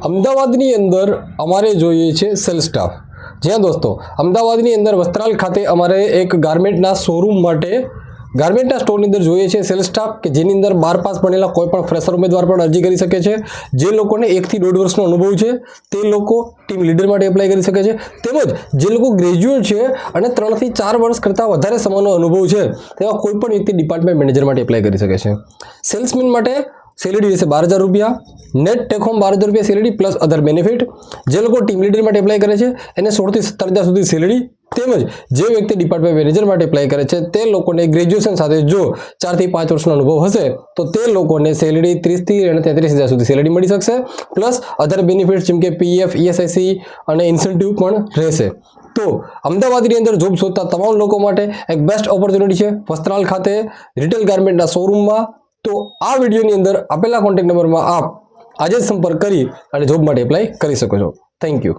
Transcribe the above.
અમદાવાદની અંદર અમારે જોઈએ છે સેલ્સ સ્ટાફ। જ્યાં દોસ્તો અમદાવાદની અંદર વસ્ત્રાલ ખાતે અમારે એક ગાર્મેન્ટના શોરૂમ માટે ગાર્મેન્ટના સ્ટોરની અંદર જોઈએ છે સેલ્સ સ્ટાફ કે જેની અંદર 12 પાસ ભણેલા કોઈ પણ ફ્રેશર ઉમેદવાર પણ અરજી કરી શકે છે। જે લોકોને 1 થી 1.5 વર્ષનો અનુભવ છે તે લોકો ટીમ લીડર માટે એપ્લાય કરી શકે છે। તેમજ જે લોકો ગ્રેજ્યુએટ છે અને 3 થી 4 વર્ષ કરતાં વધારે સમયનો અનુભવ છે તેવા કોઈ પણ વ્યક્તિ ડિપાર્ટમેન્ટ મેનેજર માટે એપ્લાય કરી શકે છે। સેલ્સમેન માટે સેલેરી રહેશે 12,000 રૂપિયા, નેટ ટેક હોમ 12,000 રૂપિયા સેલેરી પ્લસ અધર બેનિફિટ। જે લોકો ટીમ લીડર માટે એપ્લાય કરે છે એને 16 થી 17,000 સુધી સેલેરી। તેમજ જે વ્યક્તિ ડિપાર્ટમેન્ટ મેનેજર માટે એપ્લાય કરે છે તે લોકોને ગ્રેજ્યુએશન સાથે જો 4 થી 5 વર્ષનો અનુભવ હશે તો તે લોકોને સેલેરી 30 થી 33,000 સુધી સેલેરી મળી શકશે પ્લસ અધર બેનિફિટ્સ જેમ કે પીએફ, ઈએસઆઈસી અને ઇન્સેન્ટિવ પણ રહેશે। તો અમદાવાદની અંદર જોબ શોધતા તમામ લોકો માટે એક બેસ્ટ ઓપોર્ચ્યુનિટી છે વસ્ત્રાલ ખાતે રિટેલ ગાર્મેન્ટના શોરૂમમાં। તો આ વિડીયોની અંદર આપેલા કોન્ટેક્ટ નંબરમાં આપ આજે જ સંપર્ક કરી અને જોબ માટે એપ્લાય કરી શકો છો। Thank you.